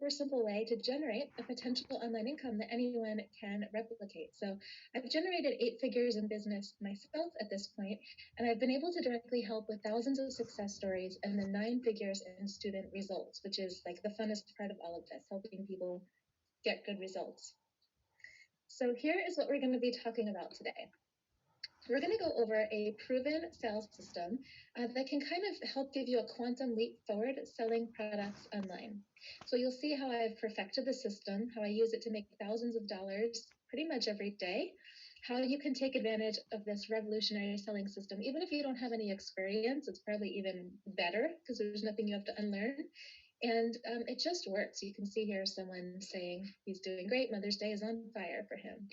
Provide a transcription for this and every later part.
super simple way to generate a potential online income that anyone can replicate. So I've generated 8 figures in business myself at this point, and I've been able to directly help with thousands of success stories and then 9 figures in student results, which is like the funnest part of all of this, helping people get good results. So here is what we're going to be talking about today. We're going to go over a proven sales system that can kind of help give you a quantum leap forward selling products online. So you'll see how I've perfected the system, how I use it to make thousands of dollars pretty much every day, how you can take advantage of this revolutionary selling system. Even if you don't have any experience, it's probably even better because there's nothing you have to unlearn. And it just works. You can see here someone saying he's doing great. Mother's Day is on fire for him.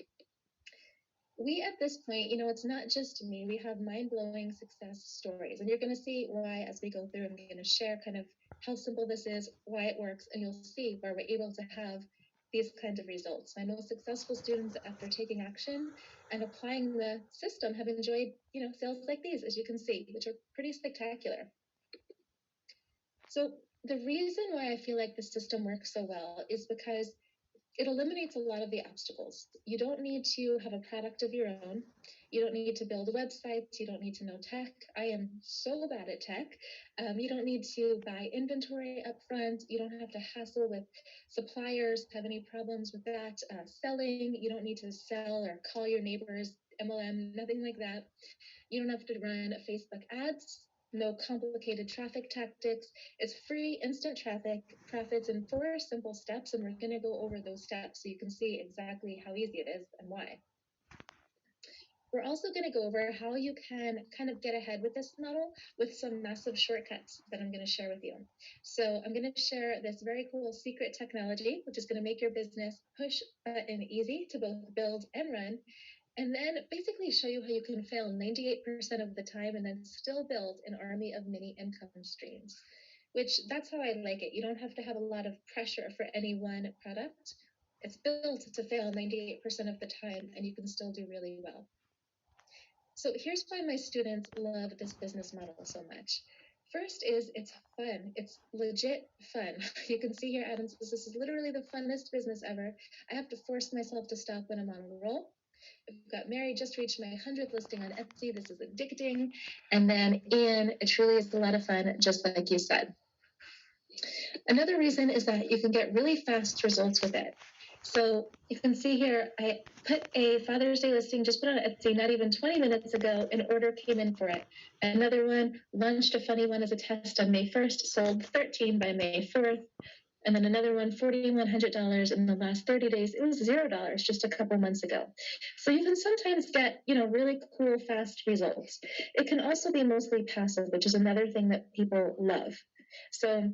We at this point, it's not just me. We have mind-blowing success stories, and you're going to see why as we go through. I'm going to share kind of how simple this is, why it works, and you'll see why we're able to have these kinds of results. My most successful students, after taking action and applying the system, have enjoyed, sales like these, as you can see, which are pretty spectacular. So the reason why I feel like the system works so well is because it eliminates a lot of the obstacles. You don't need to have a product of your own. You don't need to build websites. You don't need to know tech. I am so bad at tech. You don't need to buy inventory up front. You don't have to hassle with suppliers, have any problems with that. Selling, you don't need to sell or call your neighbors, MLM, nothing like that. You don't have to run Facebook ads. No complicated traffic tactics. It's free, instant traffic, profits in 4 simple steps, and we're going to go over those steps so you can see exactly how easy it is and why. We're also going to go over how you can kind of get ahead with this model with some massive shortcuts that I'm going to share with you. So I'm going to share this very cool secret technology, which is going to make your business push button easy to both build and run. And then basically show you how you can fail 98% of the time and then still build an army of mini income streams, which that's how I like it. You don't have to have a lot of pressure for any one product. It's built to fail 98% of the time and you can still do really well. So here's why my students love this business model so much. First is it's fun. It's legit fun. You can see here, Adam says, this is literally the funnest business ever. I have to force myself to stop when I'm on a roll. I've got Mary, just reached my 100th listing on Etsy. This is addicting. And then Ian, it truly is a lot of fun, just like you said. Another reason is that you can get really fast results with it. So you can see here, I put a Father's Day listing, just put on Etsy not even 20 minutes ago, an order came in for it. Another one, launched a funny one as a test on May 1st, sold 13 by May 4th. And then another one, $4,100 in the last 30 days. It was $0 just a couple months ago. So you can sometimes get, really cool, fast results. It can also be mostly passive, which is another thing that people love. So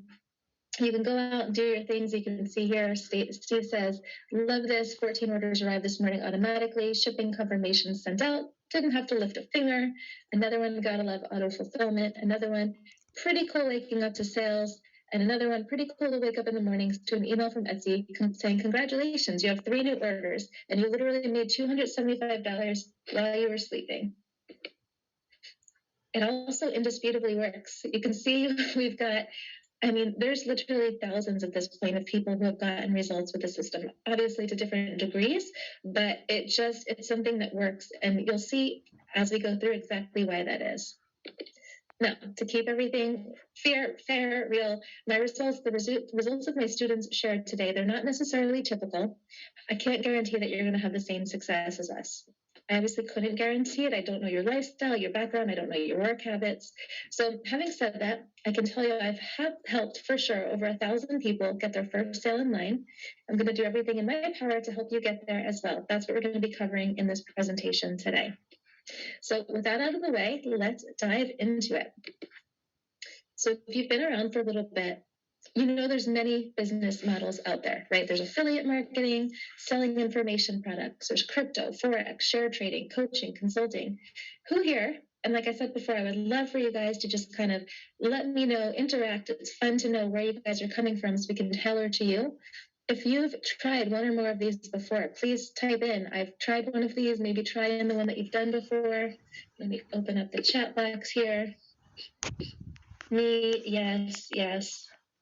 you can go out and do your things. You can see here, Steve says, love this. 14 orders arrived this morning automatically. Shipping confirmation sent out. Didn't have to lift a finger. Another one, gotta love auto fulfillment. Another one, pretty cool waking up to sales. And another one, pretty cool to wake up in the mornings to an email from Etsy saying, congratulations, you have 3 new orders. And you literally made $275 while you were sleeping. It also indisputably works. You can see we've got, there's literally thousands at this point of people who have gotten results with the system, obviously to different degrees, but it's something that works. And you'll see as we go through exactly why that is. Now, to keep everything fair, real, my results, the results of my students shared today, they're not necessarily typical. I can't guarantee that you're going to have the same success as us. I obviously couldn't guarantee it. I don't know your lifestyle, your background. I don't know your work habits. So having said that, I can tell you I've helped for sure over 1,000 people get their first sale in line. I'm going to do everything in my power to help you get there as well. That's what we're going to be covering in this presentation today. So with that out of the way, let's dive into it. So if you've been around for a little bit, there's many business models out there, right? There's affiliate marketing, selling information products, there's crypto, Forex, share trading, coaching, consulting. Who here, and like I said before, I would love for you guys to just kind of let me know, interact. It's fun to know where you guys are coming from so we can tailor to you. If you've tried one or more of these before, please type in, I've tried one of these, maybe try in the one that you've done before. Let me open up the chat box here. Me, yes.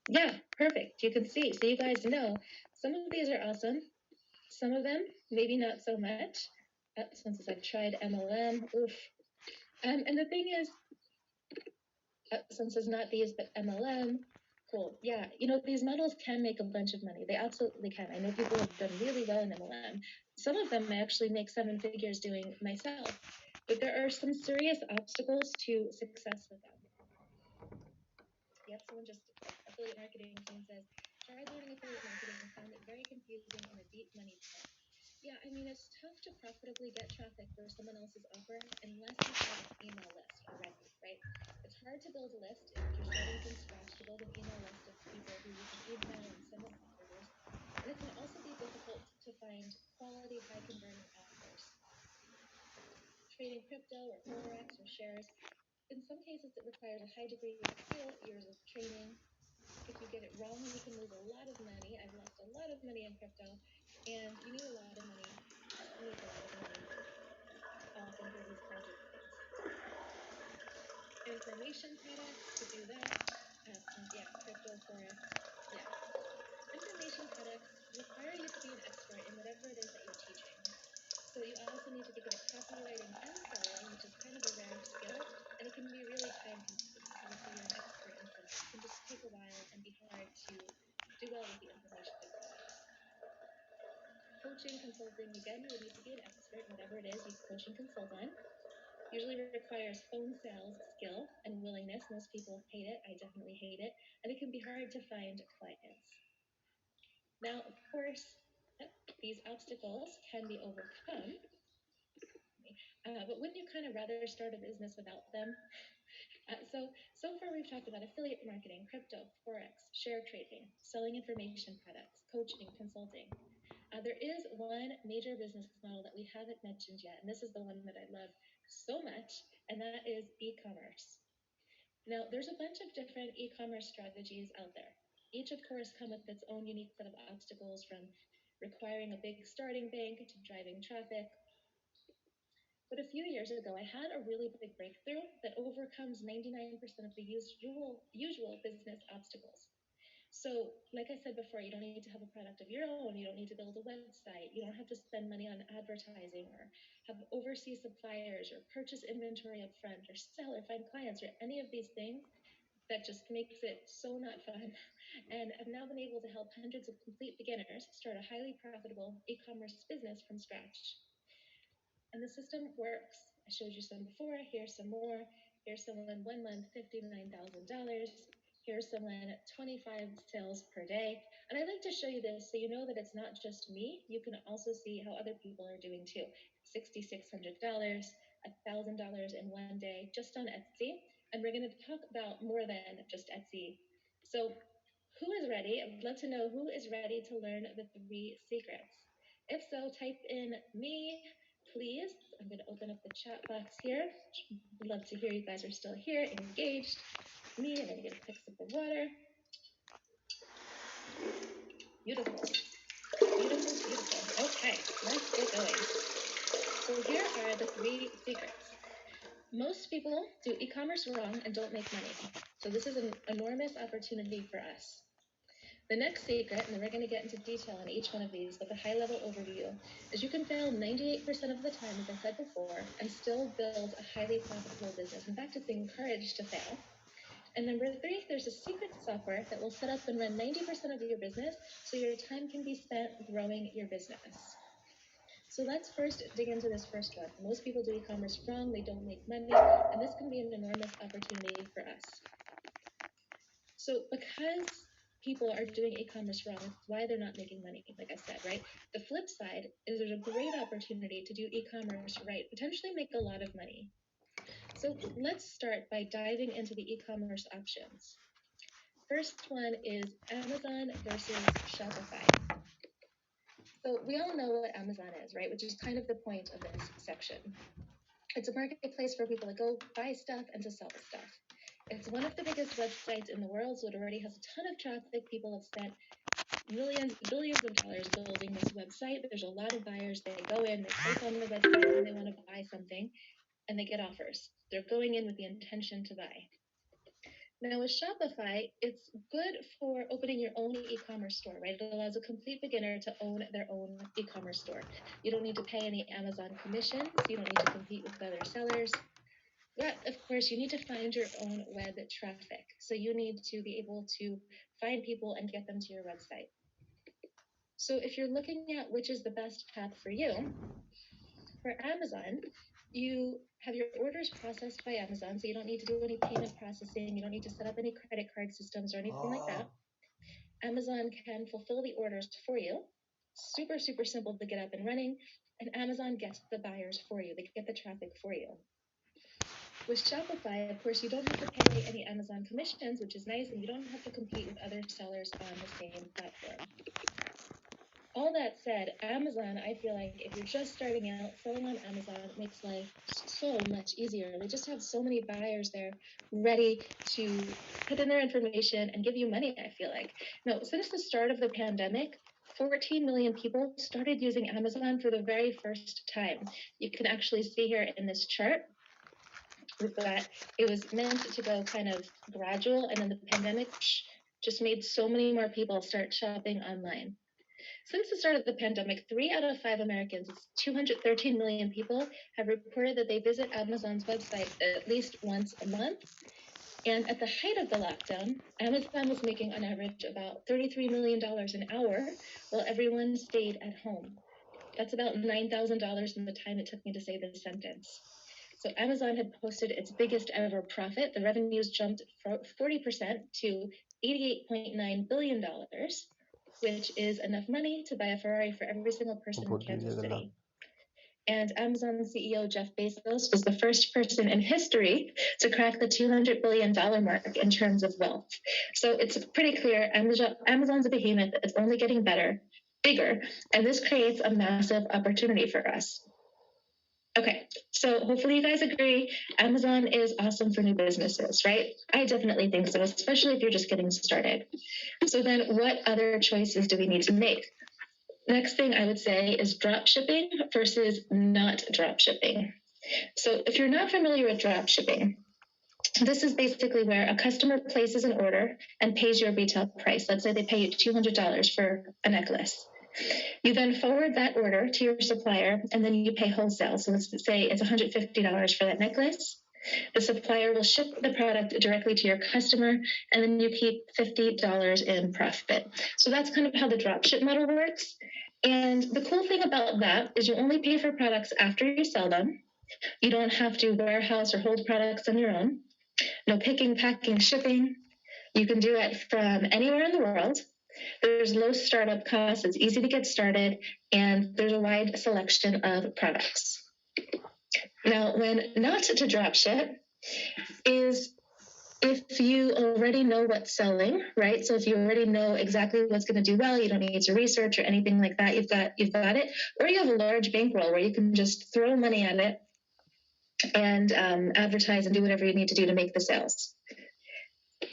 Yeah, Perfect. You can see. So you guys know some of these are awesome. Some of them, maybe not so much. Since I've tried MLM, oof. And the thing is, since it's not these, but MLM, cool. Yeah, these models can make a bunch of money. They absolutely can. I know people have done really well in MLM. Some of them I actually make 7 figures doing myself. But there are some serious obstacles to success with them. Yep, someone just, affiliate marketing, someone says, tried learning affiliate marketing and found it very confusing and a deep money pit. Yeah, I mean, it's tough to profitably get traffic for someone else's offer unless you have an email list already, right? It's hard to build a list if you're starting from scratch to build an email list of people who you can email and send them offers. And it can also be difficult to find quality, high converting offers. Trading crypto or Forex or shares, in some cases, it requires a high degree of skill, years of training. If you get it wrong, you can lose a lot of money. I've lost a lot of money in crypto, and you need a lot of money to make a lot of money often for these kinds of things. Information products to do that. Yeah, crypto, Forex. Yeah. Information products require you to be an expert in whatever it is that you're teaching. So you also need to be good at copywriting and selling, which is kind of a rare skill, and it can be really time consuming. So let's say you're an expert in something, it can just take a while and be hard to do well with the information products. Coaching, consulting, again, you would need to be an expert in whatever it is you coach and consult on. Usually requires phone sales skill and willingness. Most people hate it. I definitely hate it. And it can be hard to find clients. Now, of course, these obstacles can be overcome. But wouldn't you kind of rather start a business without them? So far we've talked about affiliate marketing, crypto, Forex, share trading, selling information products, coaching, consulting. There is one major business model that we haven't mentioned yet, and this is the one that I love so much, and that is e-commerce. Now, there's a bunch of different e-commerce strategies out there. Each, of course, come with its own unique set of obstacles, from requiring a big starting bank to driving traffic. But a few years ago, I had a really big breakthrough that overcomes 99% of the usual business obstacles. So, like I said before, you don't need to have a product of your own. You don't need to build a website. You don't have to spend money on advertising or have overseas suppliers or purchase inventory up front or sell or find clients or any of these things. That just makes it so not fun. And I've now been able to help hundreds of complete beginners start a highly profitable e-commerce business from scratch. And the system works. I showed you some before. Here's some more. Here's someone 1 month, $59,000. Here's someone 25 sales per day. And I like to show you this so you know that it's not just me. You can also see how other people are doing too. $6,600, $1,000 in one day just on Etsy. And we're going to talk about more than just Etsy. So who is ready? I'd love to know who is ready to learn the 3 secrets. If so, type in me, please. I'm going to open up the chat box here. I'd love to hear you guys are still here, engaged. Me, I'm going to get a sip of water. Beautiful. Beautiful, beautiful. Okay, let's get going. So here are the 3 secrets. Most people do e-commerce wrong and don't make money. So this is an enormous opportunity for us. The next secret, and we're going to get into detail on each one of these, but the high-level overview is you can fail 98% of the time, as I said before, and still build a highly profitable business. In fact, it's encouraged to fail. And number 3, there's a secret software that will set up and run 90% of your business so your time can be spent growing your business. So let's first dig into this first one. Most people do e-commerce wrong, they don't make money, and this can be an enormous opportunity for us. So because people are doing e-commerce wrong, it's why they're not making money, like I said, right? The flip side is there's a great opportunity to do e-commerce right, potentially make a lot of money. So let's start by diving into the e-commerce options. First one is Amazon versus Shopify. So we all know what Amazon is, right? Which is kind of the point of this section. It's a marketplace for people to go buy stuff and to sell stuff. It's one of the biggest websites in the world, so it already has a ton of traffic. People have spent billions of dollars building this website. There's a lot of buyers. They go in, they click on the website when they want to buy something, and they get offers. They're going in with the intention to buy. Now with Shopify, it's good for opening your own e-commerce store, right? It allows a complete beginner to own their own e-commerce store. You don't need to pay any Amazon commissions. You don't need to compete with other sellers. But of course, you need to find your own web traffic. So you need to be able to find people and get them to your website. So if you're looking at which is the best path for you, for Amazon, you have your orders processed by Amazon, so you don't need to do any payment processing. You don't need to set up any credit card systems or anything like that. Amazon can fulfill the orders for you. Super, super simple to get up and running. And Amazon gets the buyers for you. They get the traffic for you. With Shopify, of course, you don't have to pay any Amazon commissions, which is nice, and you don't have to compete with other sellers on the same platform. All that said, Amazon, I feel like if you're just starting out, selling on Amazon makes life so much easier. They just have so many buyers there ready to put in their information and give you money, I feel like. No, since the start of the pandemic, 14 million people started using Amazon for the very first time. You can actually see here in this chart that it was meant to go kind of gradual, and then the pandemic just made so many more people start shopping online. Since the start of the pandemic, 3 out of 5 Americans, 213 million people, have reported that they visit Amazon's website at least once a month. And at the height of the lockdown, Amazon was making on average about $33 million an hour while everyone stayed at home. That's about $9,000 in the time it took me to say this sentence. So Amazon had posted its biggest ever profit. The revenues jumped 40% to $88.9 billion, which is enough money to buy a Ferrari for every single person in Kansas City. And Amazon CEO Jeff Bezos was the first person in history to crack the $200 billion mark in terms of wealth. So it's pretty clear Amazon's a behemoth. It's only getting bigger, and this creates a massive opportunity for us. Okay, so hopefully you guys agree, Amazon is awesome for new businesses, right? I definitely think so, especially if you're just getting started. So then what other choices do we need to make? Next thing I would say is drop shipping versus not drop shipping. So if you're not familiar with drop shipping, this is basically where a customer places an order and pays your retail price. Let's say they pay you $200 for a necklace. You then forward that order to your supplier, and then you pay wholesale. So let's say it's $150 for that necklace. The supplier will ship the product directly to your customer, and then you keep $50 in profit. So that's kind of how the dropship model works. And the cool thing about that is you only pay for products after you sell them. You don't have to warehouse or hold products on your own. No picking, packing, shipping. You can do it from anywhere in the world. There's low startup costs, it's easy to get started, and there's a wide selection of products. Now, when not to drop ship is if you already know what's selling, right? So if you already know exactly what's going to do well, you don't need to research or anything like that. You've got it. Or you have a large bankroll where you can just throw money at it and advertise and do whatever you need to do to make the sales.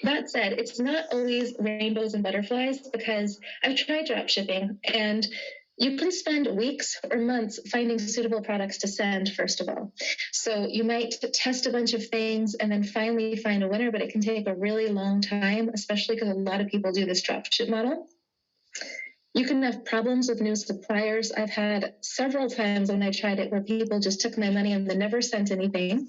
That said, it's not always rainbows and butterflies, because I've tried drop shipping, and you can spend weeks or months finding suitable products to send, first of all. So you might test a bunch of things and then finally find a winner, but it can take a really long time, especially because a lot of people do this drop ship model. You can have problems with new suppliers. I've had several times when I tried it where people just took my money and they never sent anything.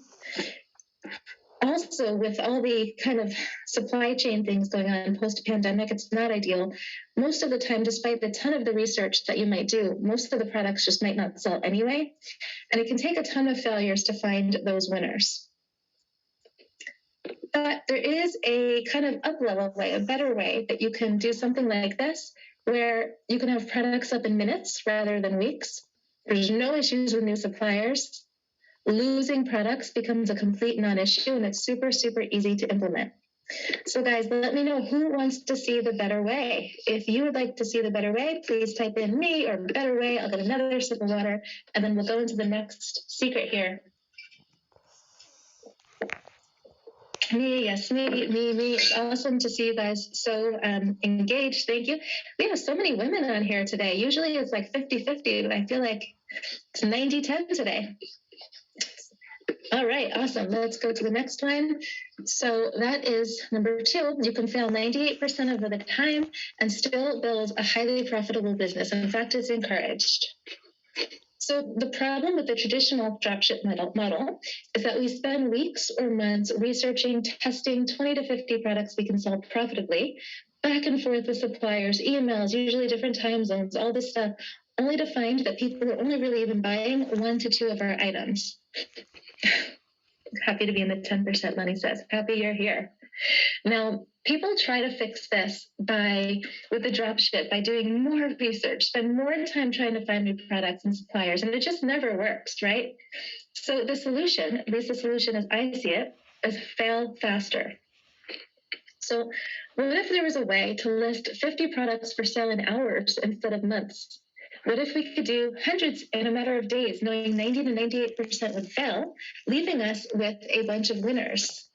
Also, with all the kind of supply chain things going on post-pandemic, it's not ideal. Most of the time, despite a ton of the research that you might do, most of the products just might not sell anyway. And it can take a ton of failures to find those winners. But there is a kind of up-level way, a better way that you can do something like this, where you can have products up in minutes rather than weeks. There's no issues with new suppliers. Losing products becomes a complete non-issue, and it's super, super easy to implement. So guys, let me know who wants to see the better way. If you would like to see the better way, please type in me or better way. I'll get another sip of water, and then we'll go into the next secret here. Me, yes, me. It's awesome to see you guys so engaged. Thank you. We have so many women on here today. Usually it's like 50-50, but I feel like it's 90-10 today. All right, awesome. Let's go to the next one. So that is number 2. You can fail 98% of the time and still build a highly profitable business. In fact, it's encouraged. So the problem with the traditional dropship model is that we spend weeks or months researching, testing 20 to 50 products we can sell profitably, back and forth with suppliers, emails, usually different time zones, all this stuff, only to find that people are only really even buying 1 to 2 of our items. Happy to be in the 10%, Lenny says. Happy you're here. Now, people try to fix this with the dropship by doing more research, spend more time trying to find new products and suppliers, and it just never works, right? So the solution, at least the solution as I see it, is fail faster. So what if there was a way to list 50 products for sale in hours instead of months? What if we could do hundreds in a matter of days, knowing 90 to 98% would fail, leaving us with a bunch of winners?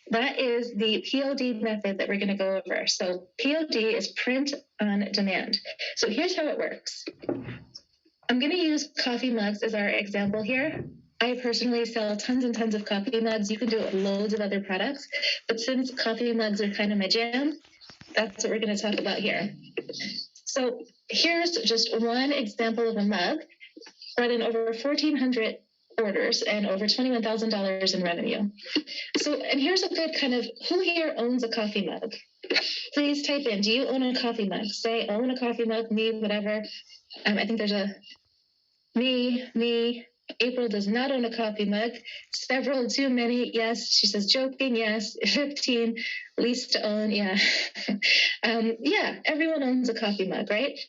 That is the POD method that we're going to go over. So POD is print on demand. So here's how it works. I'm going to use coffee mugs as our example here. I personally sell tons and tons of coffee mugs. You can do it with loads of other products. But since coffee mugs are kind of my jam, that's what we're going to talk about here. So here's just one example of a mug, brought in over 1,400 orders and over $21,000 in revenue. So, and here's a good kind of, who here owns a coffee mug? Please type in, do you own a coffee mug? Say, own a coffee mug, me, whatever. I think there's a me. April does not own a coffee mug. Several, too many, yes. She says, joking, yes. 15, least to own, yeah. Yeah, everyone owns a coffee mug, right?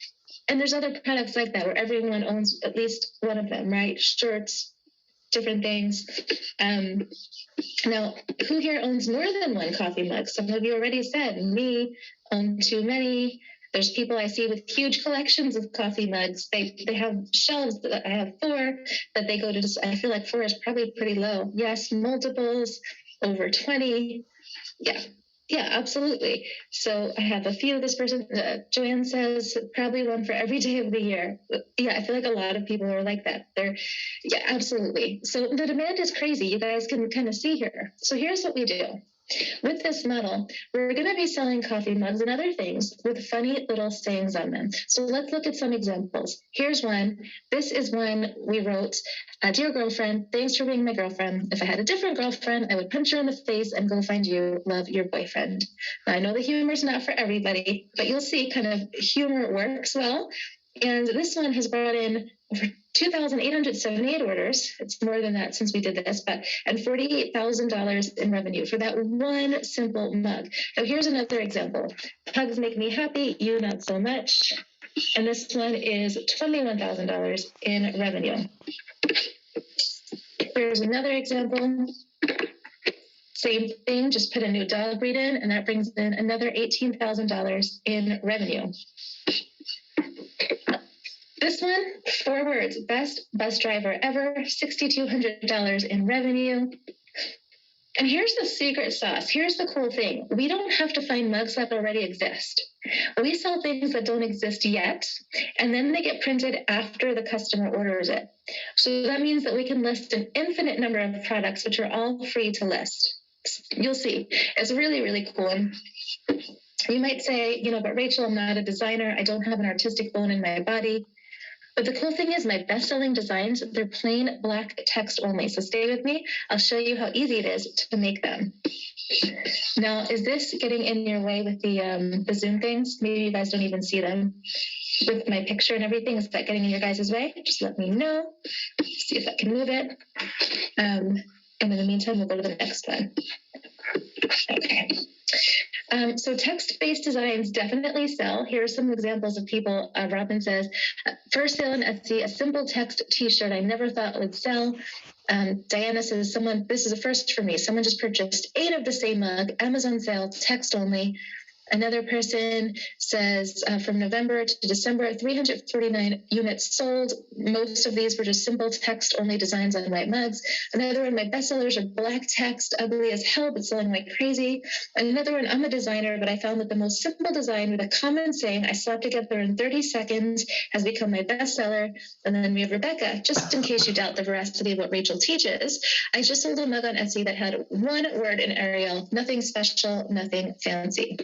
And there's other products like that where everyone owns at least one of them, right? Shirts, different things. Now, who here owns more than one coffee mug? Some of you already said, me, own too many. There's people I see with huge collections of coffee mugs. They have shelves that I have 4 that they go to. I feel like 4 is probably pretty low. Yes, multiples, over 20. Yeah, absolutely. So I have a few. This person, Joanne says, probably one for every day of the year. Yeah, I feel like a lot of people are like that. Yeah, absolutely. So the demand is crazy. You guys can kind of see here. So here's what we do. With this model, we're going to be selling coffee mugs and other things with funny little sayings on them. So let's look at some examples. Here's one. This is one we wrote, dear girlfriend, thanks for being my girlfriend. If I had a different girlfriend, I would punch her in the face and go find you. Love, your boyfriend. Now, I know the humor is not for everybody, but you'll see kind of humor works well. And this one has brought in over 2,878 orders. It's more than that since we did this, and $48,000 in revenue for that one simple mug. Now here's another example. Hugs make me happy, you not so much. And this one is $21,000 in revenue. Here's another example. Same thing, just put a new dog breed in, and that brings in another $18,000 in revenue. This one, 4 words, best bus driver ever, $6,200 in revenue. And here's the secret sauce. Here's the cool thing. We don't have to find mugs that already exist. We sell things that don't exist yet, and then they get printed after the customer orders it. So that means that we can list an infinite number of products, which are all free to list. You'll see. It's really, really cool. You might say, but Rachel, I'm not a designer. I don't have an artistic bone in my body. But the cool thing is my best-selling designs, they're plain black text only. So stay with me. I'll show you how easy it is to make them. Now, is this getting in your way with the Zoom things? Maybe you guys don't even see them with my picture and everything. Is that getting in your guys' way? Just let me know. See if I can move it. And in the meantime, we'll go to the next one. Okay. So text-based designs definitely sell. Here are some examples of people. Robin says, first sale on Etsy, a simple text t-shirt I never thought would sell. Diana says, this is a first for me. Someone just purchased 8 of the same mug, Amazon sale, text only. Another person says from November to December, 349 units sold. Most of these were just simple text-only designs on white mugs. Another one, my bestsellers are black text, ugly as hell, but selling like crazy. Another one, I'm a designer, but I found that the most simple design with a common saying I slapped together in 30 seconds has become my bestseller. And then we have Rebecca. Just in case you doubt the veracity of what Rachel teaches, I just sold a mug on Etsy that had one word in Arial, nothing special, nothing fancy.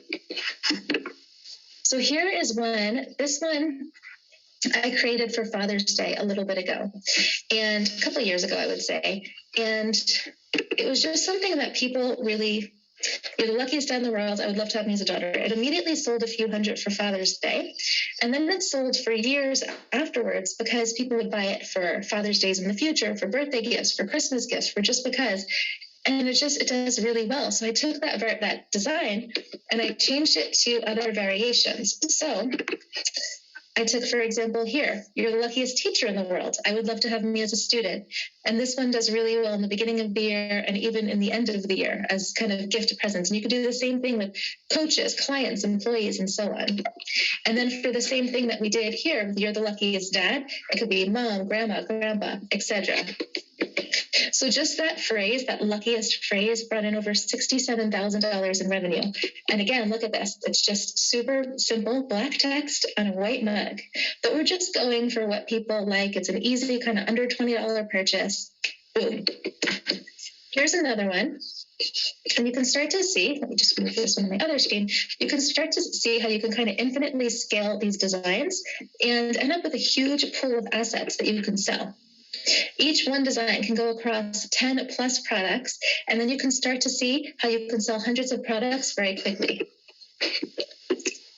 So here is one. This one I created for Father's Day a little bit ago, and a couple of years ago, I would say. And it was just something that people really, you're the luckiest dad in the world. I would love to have me as a daughter. It immediately sold a few hundred for Father's Day. And then it sold for years afterwards because people would buy it for Father's Days in the future, for birthday gifts, for Christmas gifts, for just because. And it does really well. So I took that design and I changed it to other variations. So I took, for example, here, you're the luckiest teacher in the world. I would love to have me as a student. And this one does really well in the beginning of the year and even in the end of the year as kind of gift presents. And you could do the same thing with coaches, clients, employees, and so on. And then for the same thing that we did here, you're the luckiest dad, it could be mom, grandma, grandpa, etc. So just that phrase, that luckiest phrase, brought in over $67,000 in revenue. And again, look at this. It's just super simple, black text on a white mug. But we're just going for what people like. It's an easy kind of under $20 purchase. Boom. Here's another one. And you can start to see, let me just move this one on my other screen. You can start to see how you can kind of infinitely scale these designs and end up with a huge pool of assets that you can sell. Each one design can go across 10 plus products, and then you can start to see how you can sell hundreds of products very quickly.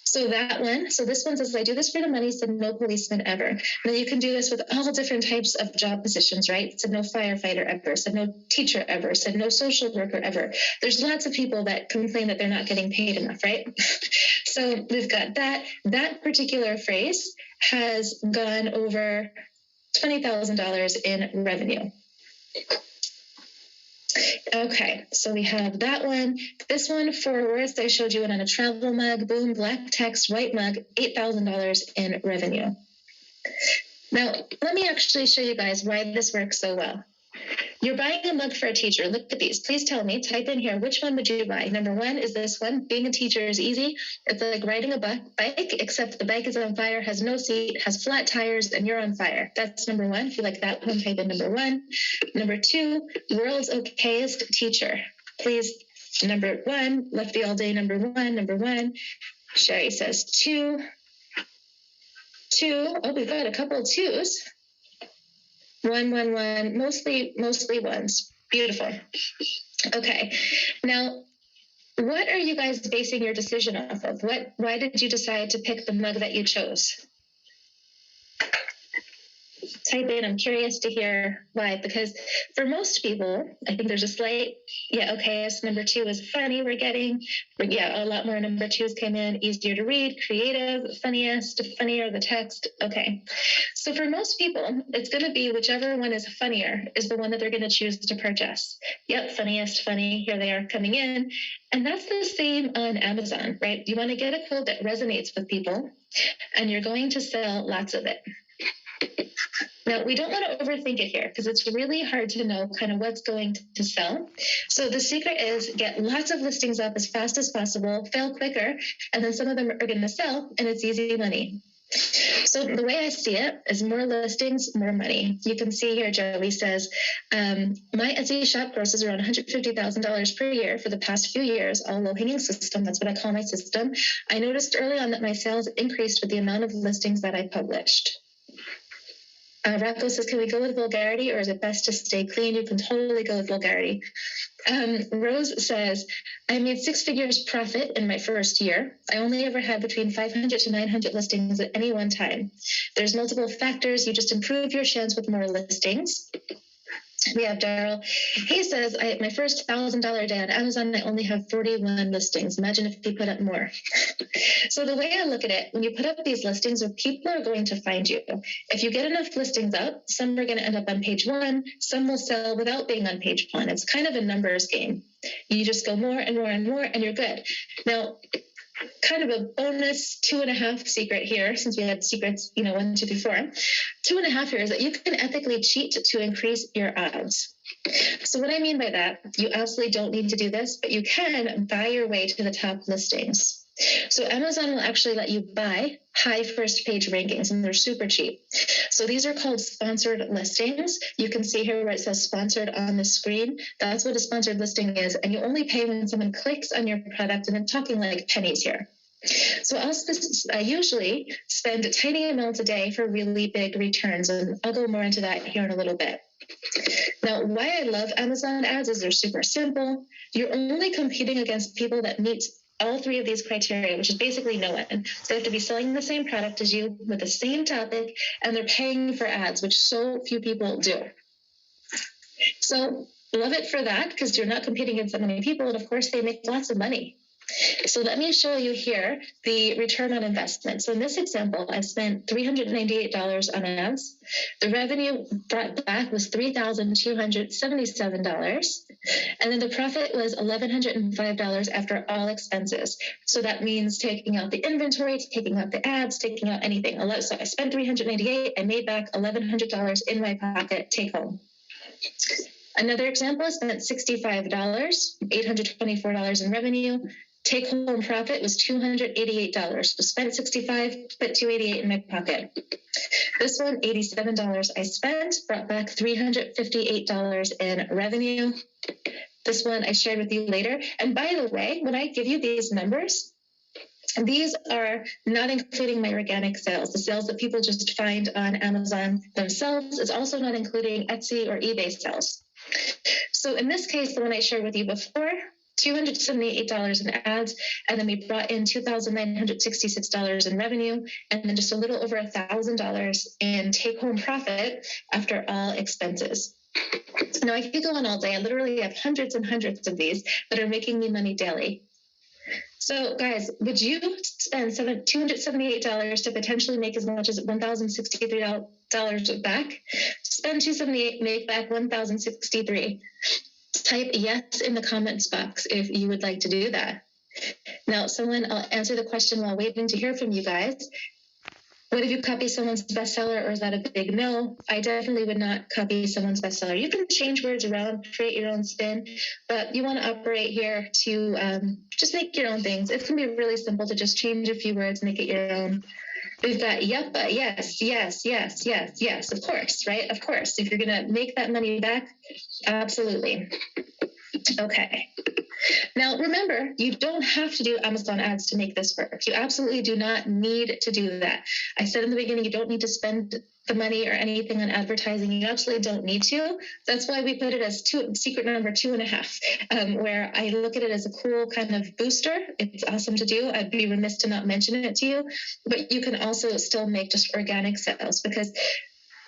So this one says, I do this for the money, said no policeman ever. And then you can do this with all different types of job positions, right? Said no firefighter ever, said no teacher ever, said no social worker ever. There's lots of people that complain that they're not getting paid enough, right? So we've got that. That particular phrase has gone over $20,000 in revenue. Okay, so we have that one. This one, 4 words, I showed you it on a travel mug, boom, black text, white mug, $8,000 in revenue. Now, let me actually show you guys why this works so well. You're buying a mug for a teacher. Look at these. Please tell me, type in here, which one would you buy? Number 1 is this one. Being a teacher is easy. It's like riding a bike, except the bike is on fire, has no seat, has flat tires, and you're on fire. That's number 1. If you like that one, type in number 1. Number 2, world's okayest teacher. Please, number 1, Lefty all day, number 1, number 1. Sherry says 2. 2. Oh, we've got a couple of 2s. 1, 1, 1, mostly ones. Beautiful. Okay. Now, what are you guys basing your decision off of? Why did you decide to pick the mug that you chose? Type in, I'm curious to hear why, because for most people, I think there's a slight, okayest. Number 2 is funny. A lot more number 2s came in. Easier to read, creative, funniest, funnier, the text. Okay. So for most people, it's going to be whichever one is funnier is the one that they're going to choose to purchase. Yep, funniest, funny. Here they are coming in. And that's the same on Amazon, right? You want to get a quote that resonates with people, and you're going to sell lots of it. Now, we don't want to overthink it here because it's really hard to know kind of what's going to sell. So the secret is get lots of listings up as fast as possible, fail quicker, and then some of them are going to sell, and it's easy money. So the way I see it is more listings, more money. You can see here, Joey says, my Etsy shop grosses around $150,000 per year for the past few years, all low-hanging system. That's what I call my system. I noticed early on that my sales increased with the amount of listings that I published. Rocco says, can we go with vulgarity or is it best to stay clean? You can totally go with vulgarity. Rose says, I made 6 figures profit in my first year. I only ever had between 500 to 900 listings at any one time. There's multiple factors. You just improve your chance with more listings. We have Daryl. He says, my first $1,000 day on Amazon, I only have 41 listings. Imagine if you put up more. So the way I look at it, when you put up these listings, people are going to find you. If you get enough listings up, some are going to end up on page 1. Some will sell without being on page 1. It's kind of a numbers game. You just go more and more and more, and you're good. Now, kind of a bonus 2.5 secret here, since we had secrets, 1, 2, 3, 4. 2.5 here is that you can ethically cheat to increase your odds. So what I mean by that, you absolutely don't need to do this, but you can buy your way to the top listings. So Amazon will actually let you buy high first page rankings, and they're super cheap. So these are called sponsored listings. You can see here where it says sponsored on the screen. That's what a sponsored listing is. And you only pay when someone clicks on your product, and I'm talking like pennies here. So I usually spend tiny amounts a day for really big returns, and I'll go more into that here in a little bit. Now, why I love Amazon ads is they're super simple. You're only competing against people that meet all 3 of these criteria, which is basically no one. So they have to be selling the same product as you with the same topic, and they're paying for ads, which so few people do. So love it for that, because you're not competing against that many people, and of course they make lots of money. So let me show you here the return on investment. So in this example, I spent $398 on ads. The revenue brought back was $3,277. And then the profit was $1,105 after all expenses. So that means taking out the inventory, taking out the ads, taking out anything. So I spent $398, I made back $1,100 in my pocket, take home. Another example, I spent $65, $824 in revenue. Take home profit was $288. So spent $65, put $288 in my pocket. This one, $87 I spent, brought back $358 in revenue. This one I shared with you later. And by the way, when I give you these numbers, these are not including my organic sales, the sales that people just find on Amazon themselves. It's also not including Etsy or eBay sales. So in this case, the one I shared with you before, $278 in ads, and then we brought in $2,966 in revenue, and then just a little over $1,000 in take-home profit after all expenses. Now, I could go on all day. I literally have hundreds and hundreds of these that are making me money daily. So, guys, would you spend $278 to potentially make as much as $1,063 back? Spend $278, make back $1,063. Type yes in the comments box if you would like to do that. Now, I'll answer the question while waiting to hear from you guys. What if you copy someone's bestseller, or is that a big no? I definitely would not copy someone's bestseller. You can change words around, create your own spin, but you want to operate here to just make your own things. It can be really simple to just change a few words, make it your own. We've got yep, yes, of course, right? Of course. If you're going to make that money back, absolutely. Okay. Now, remember, you don't have to do Amazon ads to make this work. You absolutely do not need to do that. I said in the beginning, you don't need to spend the money or anything on advertising. You absolutely don't need to. That's why we put it as secret number 2.5, where I look at it as a cool kind of booster. It's awesome to do. I'd be remiss to not mention it to you. But you can also still make just organic sales, because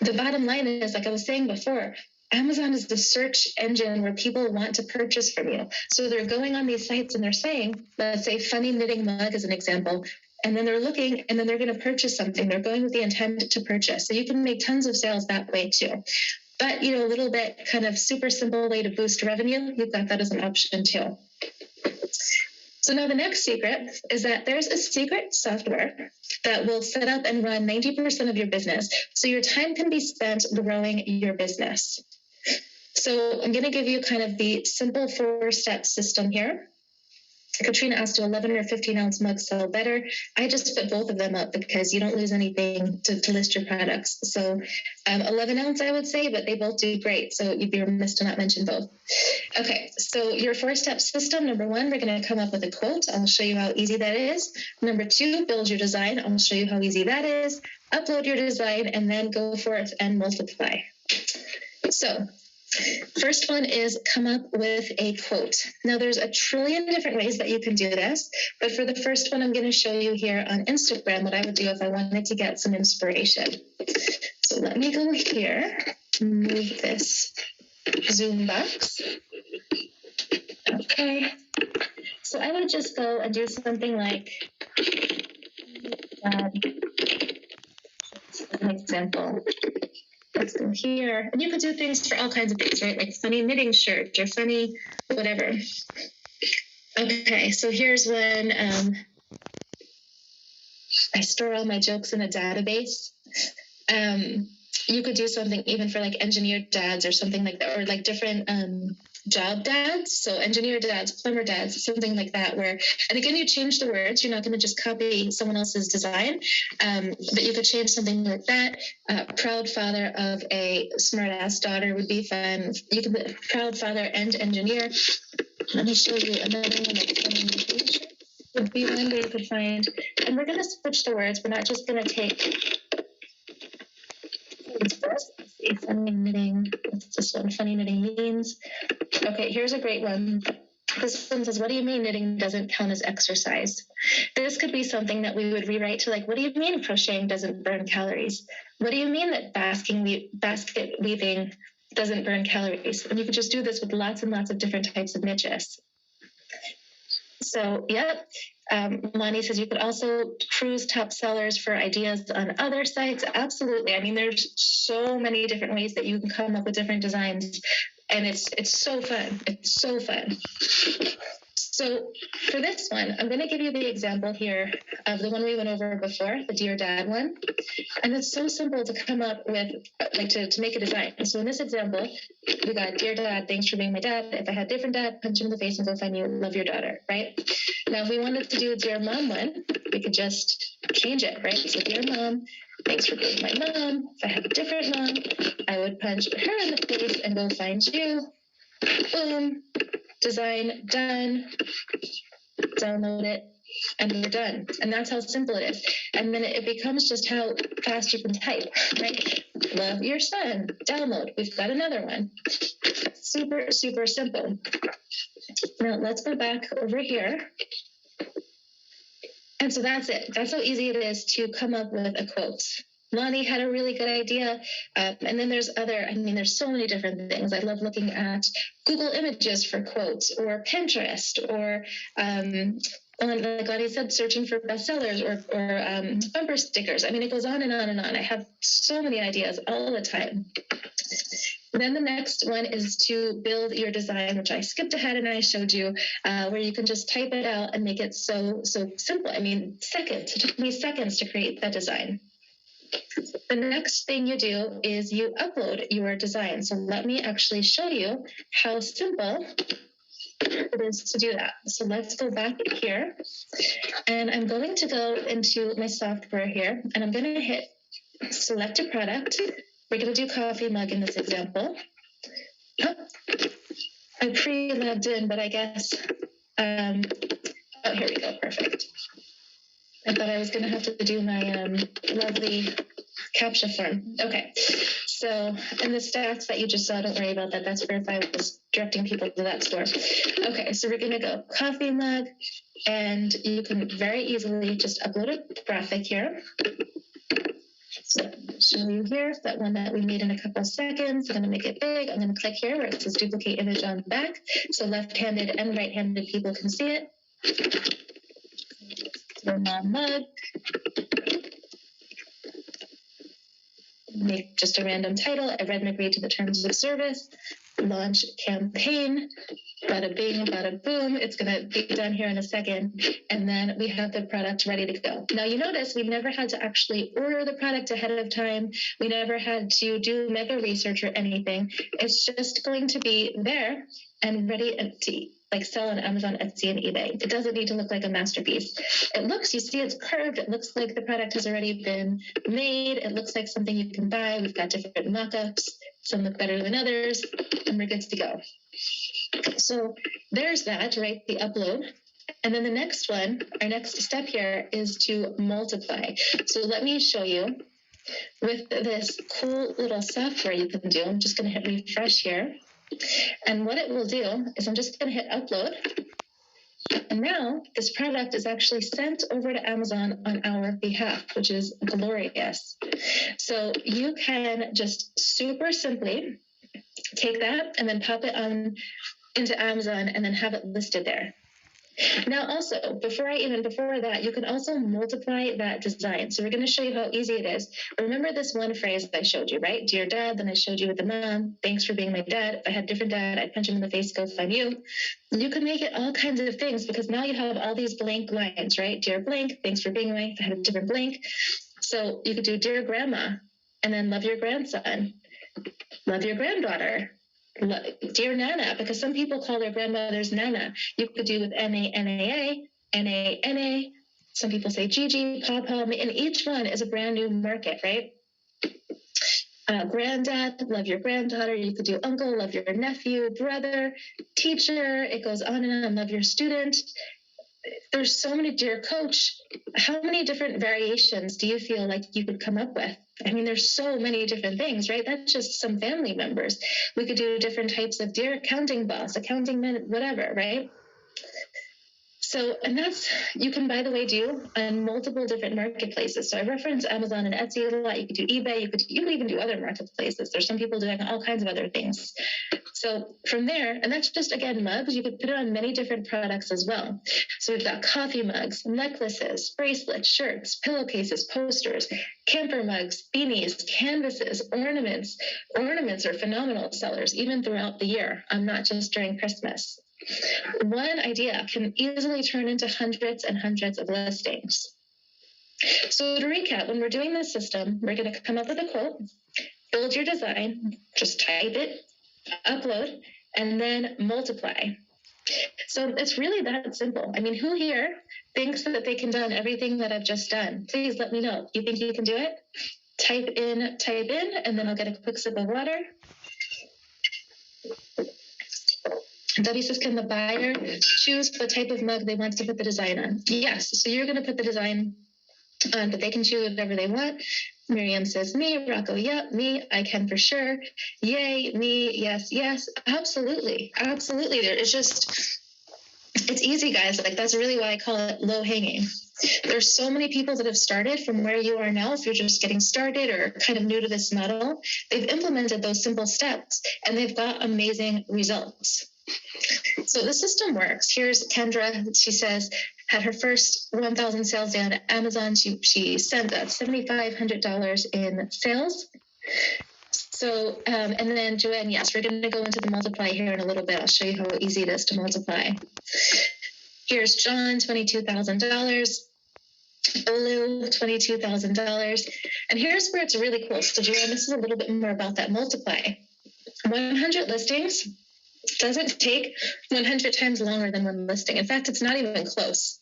the bottom line is, like I was saying before, Amazon is the search engine where people want to purchase from you. So they're going on these sites and they're saying, let's say funny knitting mug as an example, and then they're looking and then they're going to purchase something. They're going with the intent to purchase. So you can make tons of sales that way too. But, a little bit kind of super simple way to boost revenue, you've got that as an option too. So now the next secret is that there's a secret software that will set up and run 90% of your business. So your time can be spent growing your business. So I'm going to give you kind of the simple 4-step system here. Katrina asked, do 11 or 15 ounce mugs sell better? I just put both of them up because you don't lose anything to list your products. So 11 ounce, I would say, but they both do great. So you'd be remiss to not mention both. Okay, so your 4-step system, number 1, we're going to come up with a quote. I'll show you how easy that is. Number 2, build your design. I'll show you how easy that is. Upload your design and then go forth and multiply. So first one is come up with a quote. Now, there's a trillion different ways that you can do this, but for the first one, I'm going to show you here on Instagram what I would do if I wanted to get some inspiration. So let me go here, move this Zoom box. Okay. So I would just go and do something like, an example. Let's go here. And you could do things for all kinds of things, right? Like funny knitting shirt or funny whatever. Okay, so here's one. store all my jokes in a database. You could do something even for like engineer dads or something like that, or like different job dads. So engineer dads, plumber dads, something like that, where, and again, you change the words. You're not going to just copy someone else's design, but you could change something like that. Proud father of a smart ass daughter would be fun. You can put proud father and engineer. Let me show you another one that's funny. Would be one where you could find, and we're going to switch the words. We're not just going to take first. Let's see, funny knitting. What's this one? Funny knitting means. Okay, here's a great one. This one says, what do you mean knitting doesn't count as exercise? This could be something that we would rewrite to like, what do you mean crocheting doesn't burn calories? What do you mean that basket weaving doesn't burn calories? And you could just do this with lots and lots of different types of niches. So, yep. Lonnie says you could also cruise top sellers for ideas on other sites. Absolutely. I mean, there's so many different ways that you can come up with different designs, and it's so fun. It's so fun. So for this one, I'm going to give you the example here of the one we went over before, the Dear Dad one. And it's so simple to come up with, like to make a design. So in this example, we got, Dear Dad, thanks for being my dad. If I had a different dad, punch him in the face and go find you, love your daughter, right? Now, if we wanted to do a Dear Mom one, we could just change it, right? So Dear Mom, thanks for being my mom. If I had a different mom, I would punch her in the face and go find you. Boom. Design done. Download it, and we're done. And that's how simple it is. And then it becomes just how fast you can type, right? Love your son. Download. We've got another one. Super, super simple. Now let's go back over here. And so that's it. That's how easy it is to come up with a quote. Lonnie had a really good idea. And then there's there's so many different things. I love looking at Google Images for quotes, or Pinterest, or like Lonnie said, searching for bestsellers or bumper stickers. I mean, it goes on and on and on. I have so many ideas all the time. Then the next one is to build your design, which I skipped ahead and I showed you, where you can just type it out and make it so simple. I mean, seconds. It took me seconds to create that design. The next thing you do is you upload your design. So let me actually show you how simple it is to do that. So let's go back here, and I'm going to go into my software here, and I'm going to hit select a product. We're going to do coffee mug in this example. Oh, I pre-logged in, but I guess, oh, here we go, perfect. I thought I was going to have to do my lovely CAPTCHA form. Okay, so, and the stats that you just saw, don't worry about that. That's where if I was directing people to that store. Okay, so we're going to go coffee mug, and you can very easily just upload a graphic here. So I'll show you here, that one that we made in a couple of seconds. I'm going to make it big. I'm going to click here where it says duplicate image on the back, so left-handed and right-handed people can see it. So mom mug. Make just a random title. I read and agreed to the terms of service. Launch campaign. Bada bing, bada boom. It's going to be done here in a second. And then we have the product ready to go. Now, you notice we never had to actually order the product ahead of time. We never had to do mega research or anything. It's just going to be there and ready to like sell on Amazon, Etsy, and eBay. It doesn't need to look like a masterpiece. It looks, you see it's curved. It looks like the product has already been made. It looks like something you can buy. We've got different mock-ups. Some look better than others, and we're good to go. So there's that, right? The upload. And then the next one, our next step here is to multiply. So let me show you with this cool little software you can do. I'm just going to hit refresh here. And what it will do is I'm just going to hit upload. And now this product is actually sent over to Amazon on our behalf, which is glorious. So you can just super simply take that and then pop it on into Amazon and then have it listed there. Now also, before that, you can also multiply that design. So we're going to show you how easy it is. Remember this one phrase I showed you, right? Dear Dad, then I showed you with the mom, thanks for being my dad. If I had a different dad, I'd punch him in the face, go find you. You can make it all kinds of things because now you have all these blank lines, right? Dear blank, thanks for being my, if I had a different blank. So you could do dear grandma, and then love your grandson, love your granddaughter, dear Nana, because some people call their grandmothers Nana. You could do with N-A-N-A-A, N-A-N-A. Some people say Gigi, Papa, and each one is a brand new market, right? Granddad, love your granddaughter. You could do uncle, love your nephew, brother, teacher. It goes on and on, love your student. There's so many, dear coach. How many different variations do you feel like you could come up with? I mean, there's so many different things, right? That's just some family members. We could do different types of dear accounting boss, accounting man, whatever, right? So, and that's, you can, by the way, do on multiple different marketplaces. So I reference Amazon and Etsy a lot. You could do eBay. You could even do other marketplaces. There's some people doing all kinds of other things. So from there, and that's just, again, mugs, you could put it on many different products as well. So we've got coffee mugs, necklaces, bracelets, shirts, pillowcases, posters, camper mugs, beanies, canvases, ornaments. Ornaments are phenomenal sellers, even throughout the year, not just during Christmas. One idea can easily turn into hundreds and hundreds of listings. So to recap, when we're doing this system, we're going to come up with a quote, build your design, just type it, upload, and then multiply. So it's really that simple. I mean, who here thinks that they can do everything that I've just done? Please let me know. You think you can do it? Type in, and then I'll get a quick sip of water. Debbie says, can the buyer choose the type of mug they want to put the design on? Yes. So you're going to put the design on, but they can choose whatever they want. Miriam says, me. Rocco, yep, me. I can for sure. Yay, me. Yes, yes. Absolutely. Absolutely. It's just, it's easy, guys. Like, that's really why I call it low hanging. There's so many people that have started from where you are now. If you're just getting started or kind of new to this model, they've implemented those simple steps and they've got amazing results. So the system works. Here's Kendra. She says, had her first 1,000 sales day on Amazon. She sent $7,500 in sales. So, and then Joanne, yes, we're going to go into the multiply here in a little bit. I'll show you how easy it is to multiply. Here's John, $22,000. Olu, $22,000. And here's where it's really cool. So Joanne, this is a little bit more about that multiply. 100 listings doesn't take 100 times longer than one listing. In fact, it's not even close.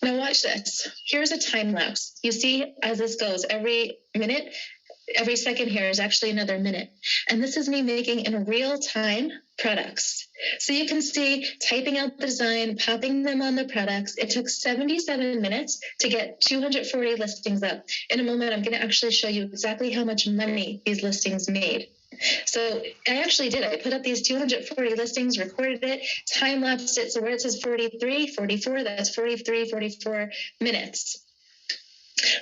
Now watch this. Here's a time lapse. You see, as this goes, every minute, every second here is actually another minute. And this is me making in real time products. So you can see typing out the design, popping them on the products. It took 77 minutes to get 240 listings up. In a moment, I'm going to actually show you exactly how much money these listings made. So I actually did. I put up these 240 listings, recorded it, time-lapsed it. So where it says 43, 44, that's 43, 44 minutes.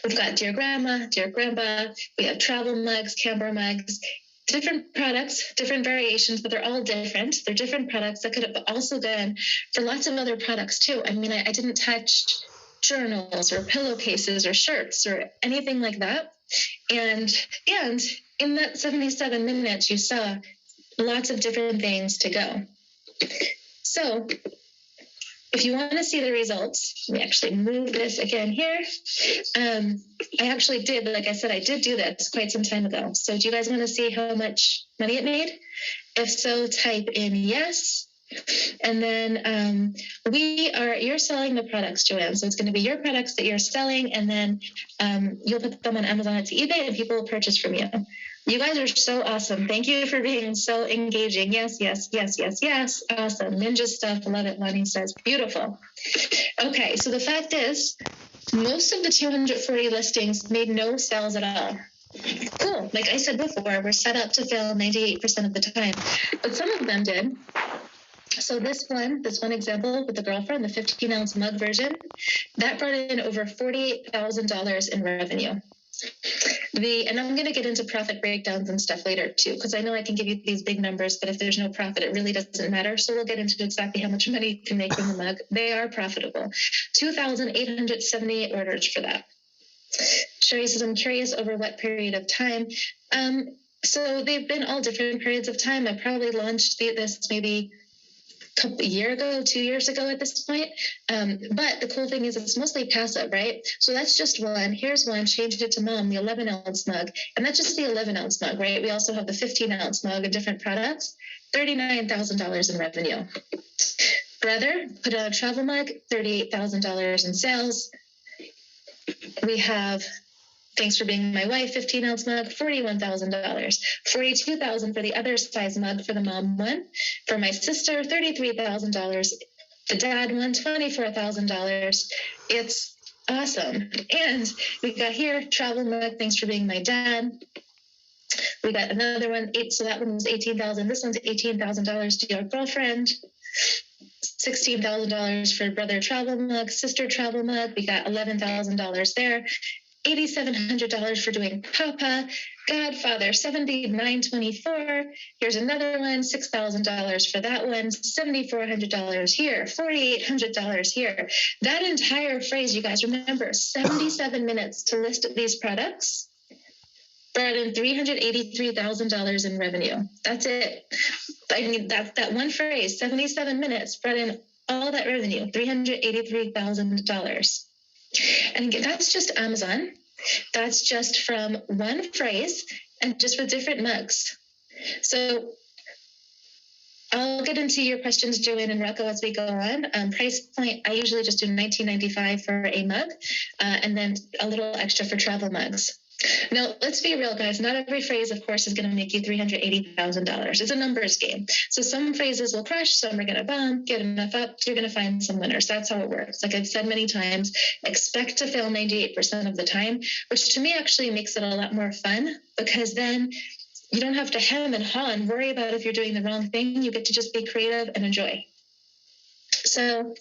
We've got Dear Grandma, Dear Grandpa. We have travel mugs, camper mugs, different products, different variations, but they're all different. They're different products that could have also been for lots of other products too. I mean, I didn't touch journals or pillowcases or shirts or anything like that. And in that 77 minutes, you saw lots of different things to go. So if you want to see the results, we actually move this again here. I actually did, like I said, I did do this quite some time ago. So do you guys want to see how much money it made? If so, type in yes. And then you're selling the products, Joanne. So it's going to be your products that you're selling, and then you'll put them on Amazon, it's eBay, and people will purchase from you. You guys are so awesome. Thank you for being so engaging. Yes, yes, yes, yes, yes. Awesome. Ninja stuff. Love it. Lonnie says, beautiful. Okay, so the fact is, most of the 240 listings made no sales at all. Cool. Like I said before, we're set up to fail 98% of the time, but some of them did. So this one example with the girlfriend, the 15-ounce mug version, that brought in over $48,000 in revenue. And I'm going to get into profit breakdowns and stuff later too, because I know I can give you these big numbers, but if there's no profit, it really doesn't matter. So we'll get into exactly how much money you can make from the mug. They are profitable. 2,878 orders for that. Sherry says, I'm curious over what period of time. So they've been all different periods of time. I probably launched this maybe a year ago, 2 years ago at this point. But the cool thing is it's mostly passive, right? So that's just one. Here's one, changed it to Mom, the 11-ounce mug. And that's just the 11-ounce mug, right? We also have the 15-ounce mug and different products. $39,000 in revenue. Brother put out a travel mug, $38,000 in sales. We have Thanks for Being My Wife, 15-ounce mug, $41,000. $42,000 for the other size mug for the mom one. For my sister, $33,000. The dad one, $24,000. It's awesome. And we got here, travel mug, Thanks for Being My Dad. We got another one, so that one was $18,000. This one's $18,000 to your girlfriend. $16,000 for brother travel mug, sister travel mug. We got $11,000 there. $8,700 for doing Papa, Godfather, $79,224. Here's another one, $6,000 for that one, $7,400 here, $4,800 here. That entire phrase, you guys remember, 77 minutes to list these products brought in $383,000 in revenue. That's it. I mean, that one phrase, 77 minutes, brought in all that revenue, $383,000. And again, that's just Amazon. That's just from one phrase and just with different mugs. So I'll get into your questions, Joanne and Rocco, as we go on. Price point, I usually just do $19.95 for a mug, and then a little extra for travel mugs. Now, let's be real, guys. Not every phrase, of course, is going to make you $380,000. It's a numbers game. So some phrases will crush, some are going to bomb, get enough up, you're going to find some winners. That's how it works. Like I've said many times, expect to fail 98% of the time, which to me actually makes it a lot more fun, because then you don't have to hem and haw and worry about if you're doing the wrong thing. You get to just be creative and enjoy. So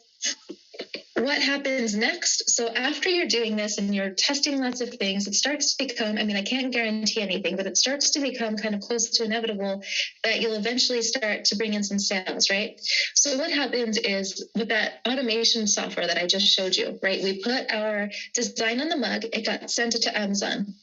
what happens next? So after you're doing this and you're testing lots of things, it starts to become, I mean, I can't guarantee anything, but it starts to become kind of close to inevitable that you'll eventually start to bring in some sales, right? So what happens is with that automation software that I just showed you, right? We put our design on the mug, it got sent to Amazon.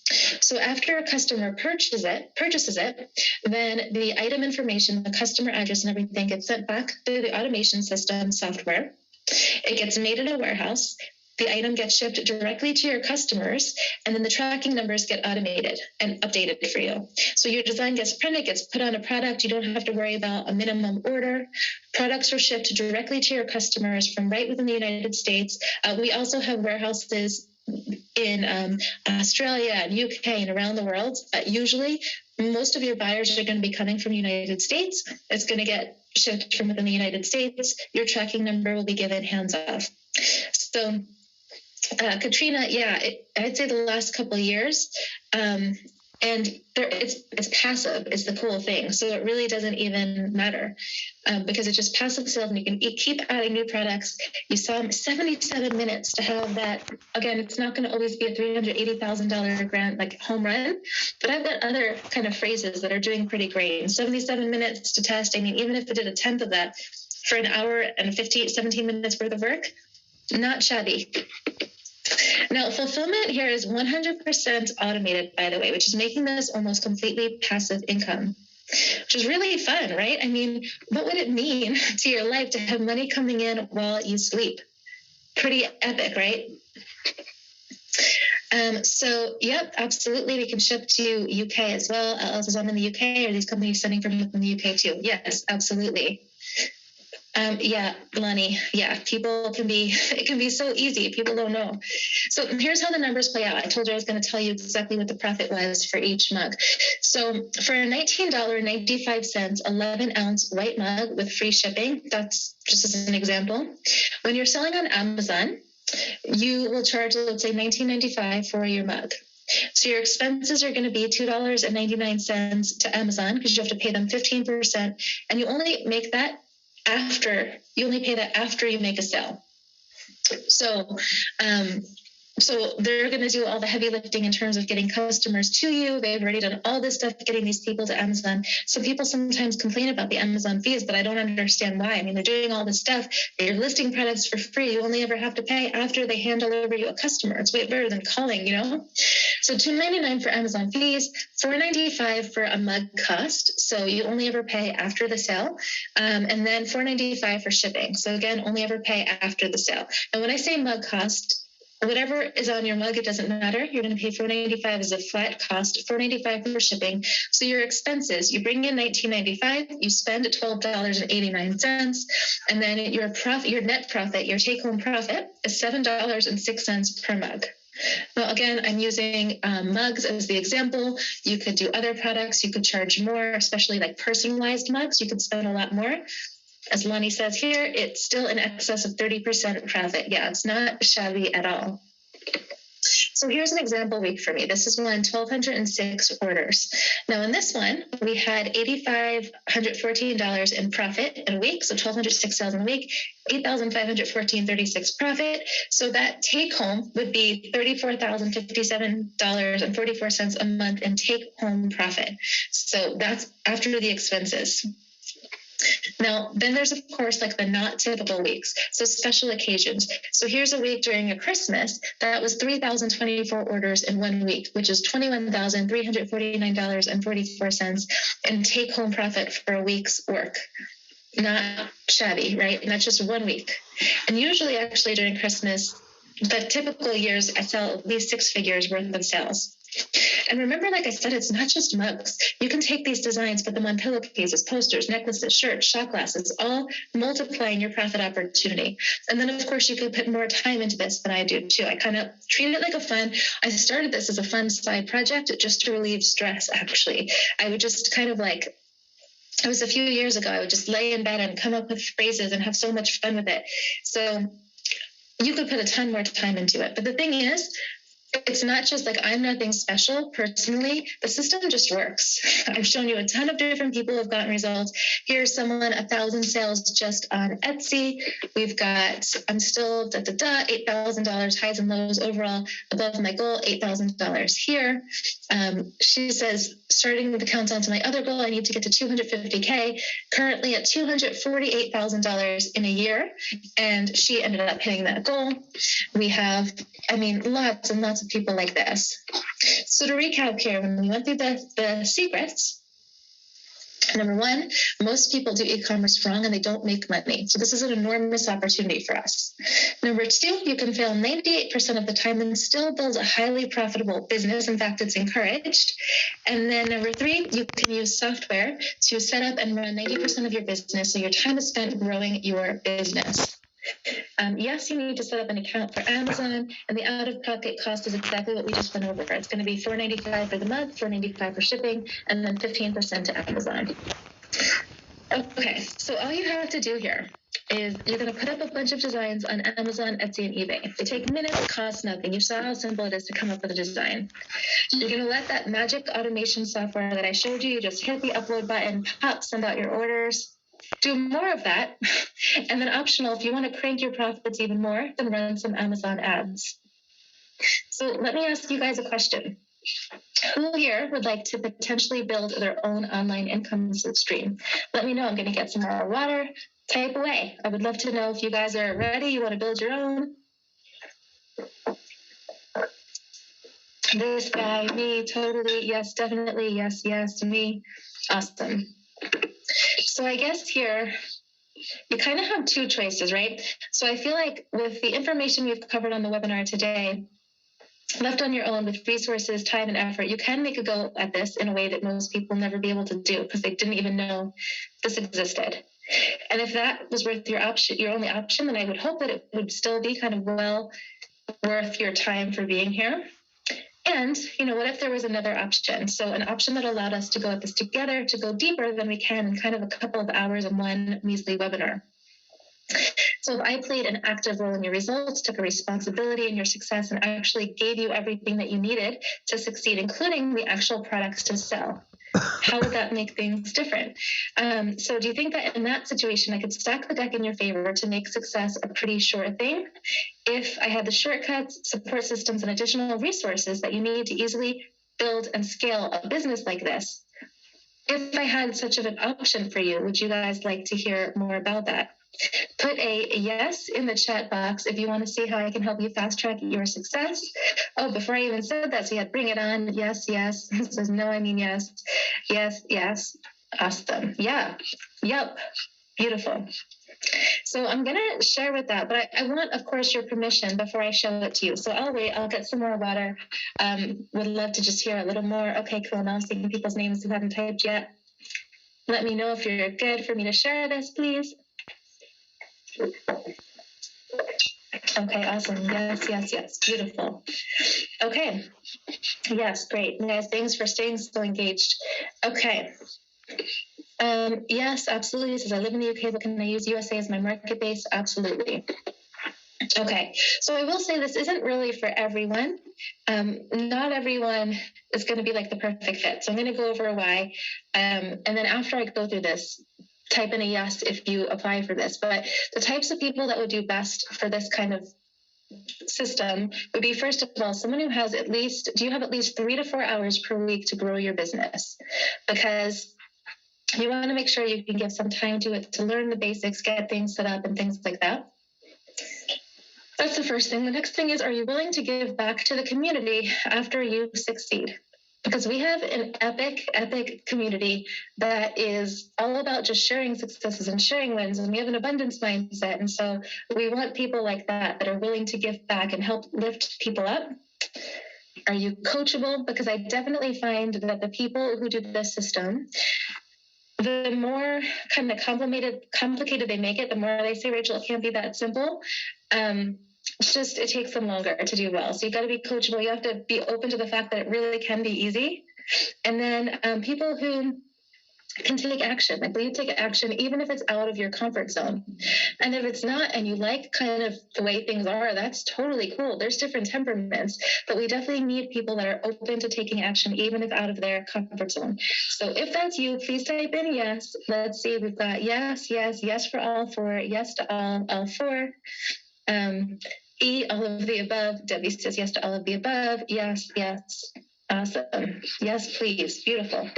So after a customer purchases it, then the item information, the customer address and everything gets sent back through the automation system software. It gets made in a warehouse. The item gets shipped directly to your customers, and then the tracking numbers get automated and updated for you. So your design gets printed, gets put on a product. You don't have to worry about a minimum order. Products are shipped directly to your customers from right within the United States. We also have warehouses in Australia and UK and around the world. Usually, most of your buyers are going to be coming from the United States. It's going to get shipped from within the United States. Your tracking number will be given hands off. So, Katrina, I'd say the last couple of years, and it's passive is the cool thing. So it really doesn't even matter because it's just passive sales, and you can keep adding new products. You saw 77 minutes to have that. Again, it's not going to always be a $380,000 grand like home run, but I've got other kind of phrases that are doing pretty great. And 77 minutes to test. I mean, even if it did a tenth of that for an hour and 17 minutes worth of work, not shabby. Now, fulfillment here is 100% automated, by the way, which is making this almost completely passive income, which is really fun, right? I mean, what would it mean to your life to have money coming in while you sleep? Pretty epic, right? So, yep, absolutely. We can ship to UK as well. I'm in the UK. Are these companies sending from within the UK too? Yes, absolutely. Lonnie, people it can be so easy. People don't know. So here's how the numbers play out. I told you I was going to tell you exactly what the profit was for each mug. So for a $19.95 11-ounce white mug with free shipping, that's just as an example. When you're selling on Amazon, you will charge, let's say, $19.95 for your mug. So your expenses are going to be $2.99 to Amazon because you have to pay them 15%, and you only pay that after you make a sale. So So they're going to do all the heavy lifting in terms of getting customers to you. They've already done all this stuff, getting these people to Amazon. So people sometimes complain about the Amazon fees, but I don't understand why. I mean, they're doing all this stuff. You're listing products for free. You only ever have to pay after they hand deliver you a customer. It's way better than calling, you know? So $2.99 for Amazon fees, $4.95 for a mug cost. So you only ever pay after the sale. And then $4.95 for shipping. So again, only ever pay after the sale. And when I say mug cost, whatever is on your mug, it doesn't matter. You're going to pay $4.95 as a flat cost, $4.95 for shipping. So your expenses, you bring in $19.95, you spend $12.89, and then your profit, your net profit, your take-home profit is $7.06 per mug. Well, again, I'm using mugs as the example. You could do other products. You could charge more, especially like personalized mugs. You could spend a lot more. As Lonnie says here, it's still in excess of 30% profit. Yeah, it's not shabby at all. So here's an example week for me. This is one, 1,206 orders. Now in this one, we had $8,514 in profit in a week, so 1,206 sales in a week, 8,514.36 profit. So that take home would be $34,057.44 a month in take home profit. So that's after the expenses. Now, then there's, of course, like the not typical weeks. So special occasions. So here's a week during a Christmas that was 3,024 orders in 1 week, which is $21,349.44 in take home profit for a week's work. Not shabby, right? And that's just 1 week. And usually actually during Christmas, the typical years, I sell at least 6 figures worth of sales. And remember, like I said, it's not just mugs. You can take these designs, put them on pillowcases, posters, necklaces, shirts, shot glasses, all multiplying your profit opportunity. And then, of course, you could put more time into this than I do, too. I kind of treat it like a fun. I started this as a fun side project just to relieve stress, actually. I would just kind of like, it was a few years ago, I would just lay in bed and come up with phrases and have so much fun with it. So you could put a ton more time into it. But the thing is, it's not just like I'm nothing special personally. The system just works. I've shown you a ton of different people who have gotten results. Here's someone, 1,000 sales just on Etsy. We've got, I'm still $8,000 highs and lows overall above my goal, $8,000 here. She says, starting with the countdown to my other goal, I need to get to 250K, currently at $248,000 in a year. And she ended up hitting that goal. We have, lots and lots of people like this. So to recap here, when we went through the secrets, number one, most people do e-commerce wrong and they don't make money. So this is an enormous opportunity for us. Number two, you can fail 98% of the time and still build a highly profitable business. In fact, it's encouraged. And then number three, you can use software to set up and run 90% of your business. So your time is spent growing your business. Yes, you need to set up an account for Amazon, and the out-of-pocket cost is exactly what we just went over. It's going to be $4.95 for the month, $4.95 for shipping, and then 15% to Amazon. Okay, so all you have to do here is you're going to put up a bunch of designs on Amazon, Etsy, and eBay. They take minutes, cost nothing. You saw how simple it is to come up with a design. You're going to let that magic automation software that I showed you, just hit the upload button, pop, send out your orders. Do more of that. And then optional, if you want to crank your profits even more, then run some Amazon ads. So let me ask you guys a question. Who here would like to potentially build their own online income stream? Let me know. I'm going to get some more water. Type away. I would love to know if you guys are ready. You want to build your own? This guy, me, totally. Yes, definitely. Yes, me. Awesome. So I guess here, you kind of have two choices, right? So I feel like with the information we've covered on the webinar today, left on your own with resources, time, and effort, you can make a go at this in a way that most people will never be able to do because they didn't even know this existed. And if that was worth your only option, then I would hope that it would still be kind of well worth your time for being here. And, what if there was another option? So an option that allowed us to go at this together, to go deeper than we can in kind of a couple of hours in one measly webinar. So if I played an active role in your results, took a responsibility in your success, and actually gave you everything that you needed to succeed, including the actual products to sell. How would that make things different? So do you think that in that situation, I could stack the deck in your favor to make success a pretty sure thing? If I had the shortcuts, support systems, and additional resources that you need to easily build and scale a business like this, if I had such an option for you, would you guys like to hear more about that? Put a yes in the chat box if you want to see how I can help you fast track your success. Oh, before I even said that, so you had bring it on. Yes, yes. It says no, I mean yes. Yes, yes. Awesome. Yeah. Yep. Beautiful. So I'm going to share with that, but I want, of course, your permission before I show it to you. So I'll wait. I'll get some more water. Would love to just hear a little more. Okay, cool. Now I'm seeing people's names who haven't typed yet. Let me know if you're good for me to share this, please. Okay, awesome. Yes, yes, yes. Beautiful. Okay. Yes, great. Guys, thanks for staying so engaged. Okay. Yes, absolutely. It says I live in the UK, but can I use USA as my market base? Absolutely. Okay, so I will say this isn't really for everyone. Not everyone is going to be like the perfect fit. So I'm going to go over why. And then after I go through this, type in a yes if you apply for this. But the types of people that would do best for this kind of system would be, first of all, someone who has do you have at least 3 to 4 hours per week to grow your business? Because you want to make sure you can give some time to it to learn the basics, get things set up and things like that. That's the first thing. The next thing is, are you willing to give back to the community after you succeed? Because we have an epic community that is all about just sharing successes and sharing wins, and we have an abundance mindset. And so we want people like that are willing to give back and help lift people up. Are you coachable? Because I definitely find that the people who do this system, the more kind of complicated they make it, the more they say, Rachel, it can't be that simple. It takes them longer to do well. So you've got to be coachable. You have to be open to the fact that it really can be easy. And then people who can take action, like will you take action even if it's out of your comfort zone? And if it's not, and you like kind of the way things are, that's totally cool. There's different temperaments, but we definitely need people that are open to taking action even if out of their comfort zone. So if that's you, please type in yes. Let's see, we've got yes, yes, yes for all 4, yes to all 4. All of the above. Debbie says yes to all of the above. Yes, yes. Awesome. Yes, please. Beautiful.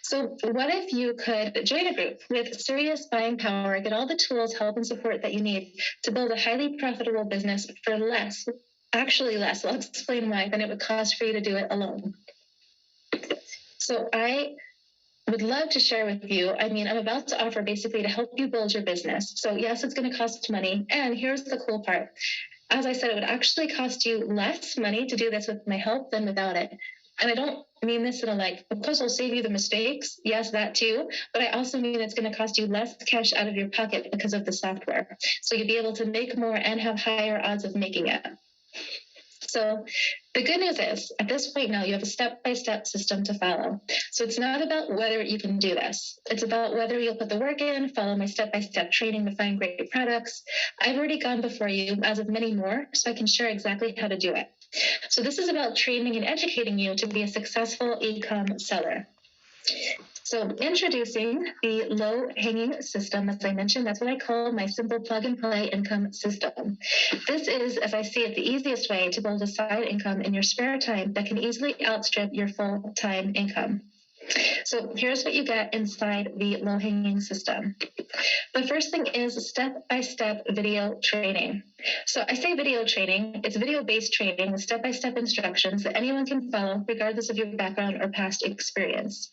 So what if you could join a group with serious buying power, get all the tools, help, and support that you need to build a highly profitable business for less, actually less, I'll explain why, than it would cost for you to do it alone. So I would love to share with you. I mean, I'm about to offer basically to help you build your business. So yes, it's going to cost money. And here's the cool part. As I said, it would actually cost you less money to do this with my help than without it. And I don't mean this in a of course I'll save you the mistakes. Yes, that too. But I also mean it's going to cost you less cash out of your pocket because of the software. So you'll be able to make more and have higher odds of making it. So the good news is, at this point now, you have a step-by-step system to follow. So it's not about whether you can do this. It's about whether you'll put the work in, follow my step-by-step training to find great products. I've already gone before you, as of many more, so I can share exactly how to do it. So this is about training and educating you to be a successful e-com seller. So introducing the low-hanging system, as I mentioned, that's what I call my simple plug-and-play income system. This is, as I see it, the easiest way to build a side income in your spare time that can easily outstrip your full-time income. So here's what you get inside the low-hanging system. The first thing is step-by-step video training. So I say video training, it's video-based training with step-by-step instructions that anyone can follow regardless of your background or past experience.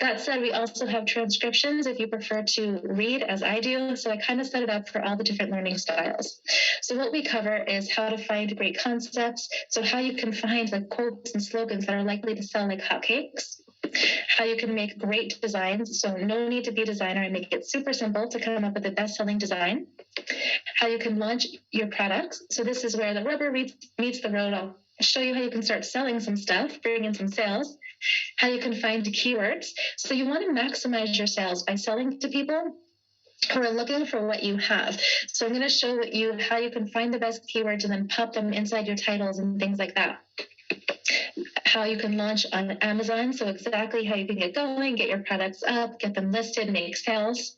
That said, we also have transcriptions if you prefer to read as I do. So I kind of set it up for all the different learning styles. So what we cover is how to find great concepts. So how you can find quotes and slogans that are likely to sell like hotcakes. How you can make great designs, so no need to be a designer, and make it super simple to come up with a best-selling design. How you can launch your products, so this is where the rubber meets the road. I'll show you how you can start selling some stuff, bring in some sales. How you can find keywords, so you want to maximize your sales by selling to people who are looking for what you have. So I'm going to show you how you can find the best keywords and then pop them inside your titles and things like that. how you can launch on Amazon. So exactly how you can get going, get your products up, get them listed, make sales.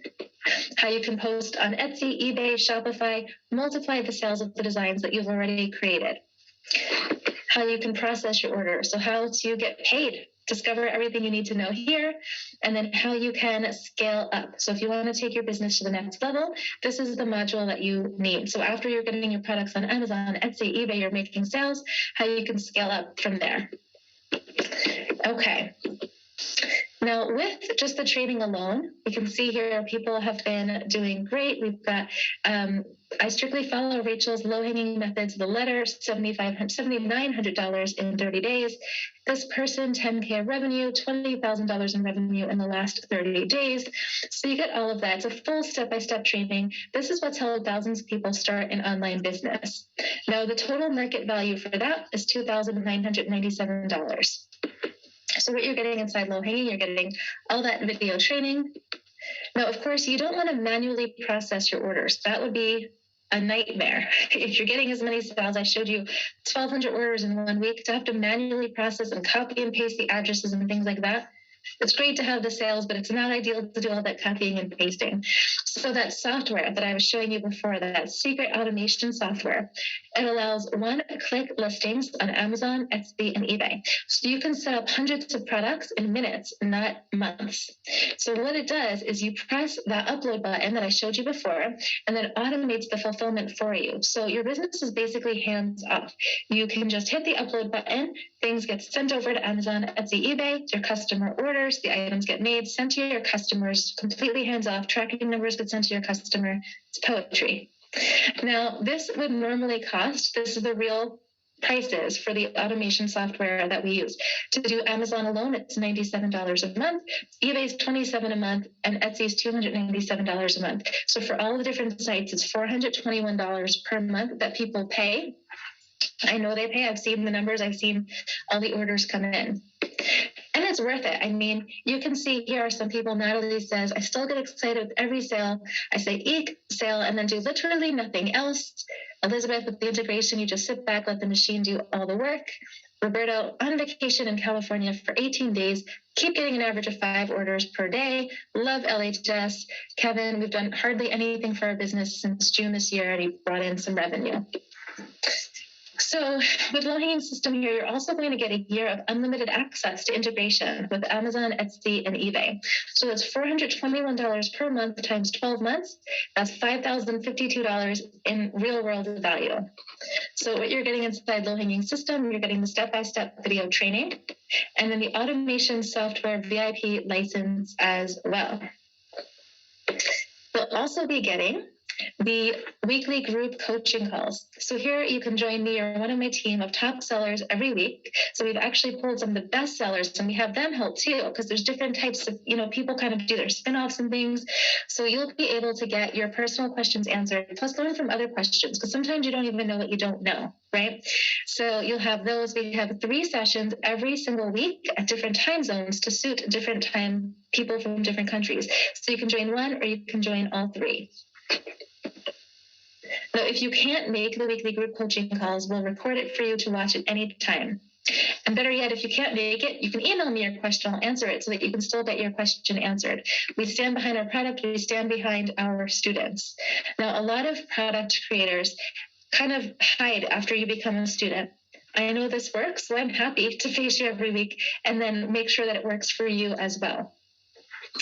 How you can post on Etsy, eBay, Shopify, multiply the sales of the designs that you've already created. How you can process your order. So how to get paid. Discover everything you need to know here, and then how you can scale up. So if you want to take your business to the next level, this is the module that you need. So after you're getting your products on Amazon, Etsy, eBay, you're making sales, how you can scale up from there. Okay. Now, with just the training alone, you can see here people have been doing great. We've got, I strictly follow Rachel's low-hanging methods, the letter, $7,900 in 30 days. This person, 10K revenue, $20,000 in revenue in the last 30 days. So you get all of that. It's a full step-by-step training. This is what's helped thousands of people start an online business. Now, the total market value for that is $2,997. So what you're getting inside Low Hanging, you're getting all that video training. Now, of course, you don't want to manually process your orders. That would be a nightmare. If you're getting as many sales, I showed you 1,200 orders in 1 week, to have to manually process and copy and paste the addresses and things like that. It's great to have the sales, but it's not ideal to do all that copying and pasting. So that software that I was showing you before, that secret automation software, it allows one-click listings on Amazon, Etsy, and eBay. So you can set up hundreds of products in minutes, not months. So what it does is you press that upload button that I showed you before, and then it automates the fulfillment for you. So your business is basically hands off. You can just hit the upload button, things get sent over to Amazon, Etsy, eBay, your customer orders, the items get made, sent to your customers, completely hands off, tracking numbers get sent to your customer. It's poetry. Now, this would normally cost, this is the real prices for the automation software that we use. To do Amazon alone, it's $97 a month, eBay is $27 a month, and Etsy is $297 a month. So for all the different sites, it's $421 per month that people pay. I know they pay. I've seen the numbers. I've seen all the orders come in. And it's worth it. I mean, you can see here are some people. Natalie says, I still get excited with every sale. I say, eek, sale, and then do literally nothing else. Elizabeth, with the integration, you just sit back, let the machine do all the work. Roberto, on vacation in California for 18 days, keep getting an average of 5 orders per day. Love LHS. Kevin, we've done hardly anything for our business since June this year, and he brought in some revenue. So with Low Hanging System here, you're also going to get a year of unlimited access to integration with Amazon, Etsy, and eBay. So that's $421 per month times 12 months. That's $5,052 in real world value. So what you're getting inside Low Hanging System, you're getting the step-by-step video training, and then the automation software VIP license as well. You'll also be getting the weekly group coaching calls. So here you can join me or one of my team of top sellers every week. So we've actually pulled some of the best sellers, and we have them help too, because there's different types of, people kind of do their spin-offs and things. So you'll be able to get your personal questions answered, plus learn from other questions, because sometimes you don't even know what you don't know, right? So you'll have those. We have 3 sessions every single week at different time zones to suit different time people from different countries. So you can join one or you can join all 3. So if you can't make the weekly group coaching calls, we'll record it for you to watch at any time. And better yet, if you can't make it, you can email me your question. I'll answer it so that you can still get your question answered. We stand behind our product. We stand behind our students. Now, a lot of product creators kind of hide after you become a student. I know this works, so I'm happy to face you every week and then make sure that it works for you as well.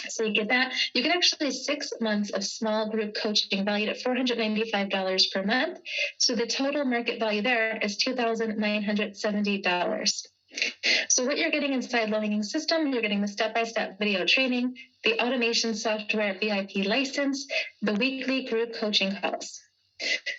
So you get that. You get actually 6 months of small group coaching valued at $495 per month. So the total market value there is $2,970. So what you're getting inside Low Hanging System, you're getting the step-by-step video training, the automation software VIP license, the weekly group coaching calls.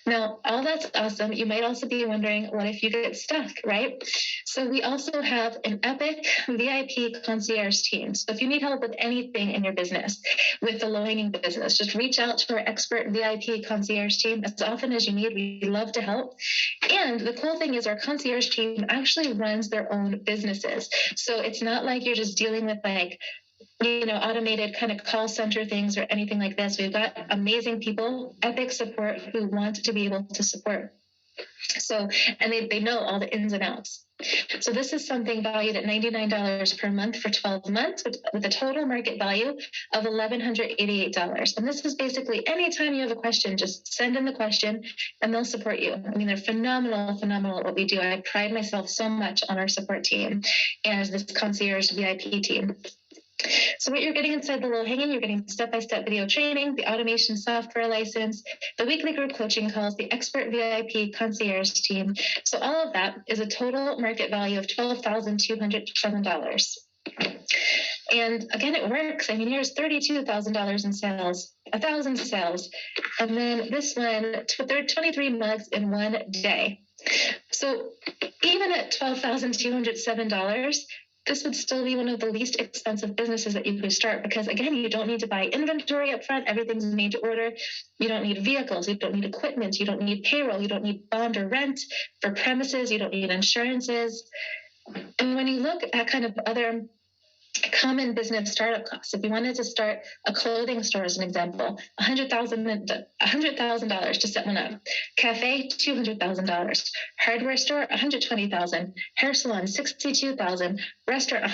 Now, all that's awesome. You might also be wondering, what if you get stuck, right? So we also have an epic VIP concierge team. So if you need help with anything in your business, with the low-hanging business, just reach out to our expert VIP concierge team as often as you need. We love to help. And the cool thing is our concierge team actually runs their own businesses. So it's not like you're just dealing with automated kind of call center things or anything like this. We've got amazing people, epic support who want to be able to support So, and they know all the ins and outs. So this is something valued at $99 per month for 12 months with a total market value of $1,188. And this is basically anytime you have a question, just send in the question and they'll support you. I mean, they're phenomenal at what we do. I pride myself so much on our support team and this concierge VIP team. So what you're getting inside the low hanging, you're getting step-by-step video training, the automation software license, the weekly group coaching calls, the expert VIP concierge team. So all of that is a total market value of $12,207. And again, it works. I mean, here's $32,000 in sales, 1,000 sales. And then this one, there are 23 mugs in one day. So even at $12,207, this would still be one of the least expensive businesses that you could start because, again, you don't need to buy inventory up front. Everything's made to order. You don't need vehicles. You don't need equipment. You don't need payroll. You don't need bond or rent for premises. You don't need insurances. And when you look at kind of other common business startup costs, if you wanted to start a clothing store as an example, $100,000 to set one up. Cafe, $200,000. Hardware store, $120,000. Hair salon, $62,000. Restaurant,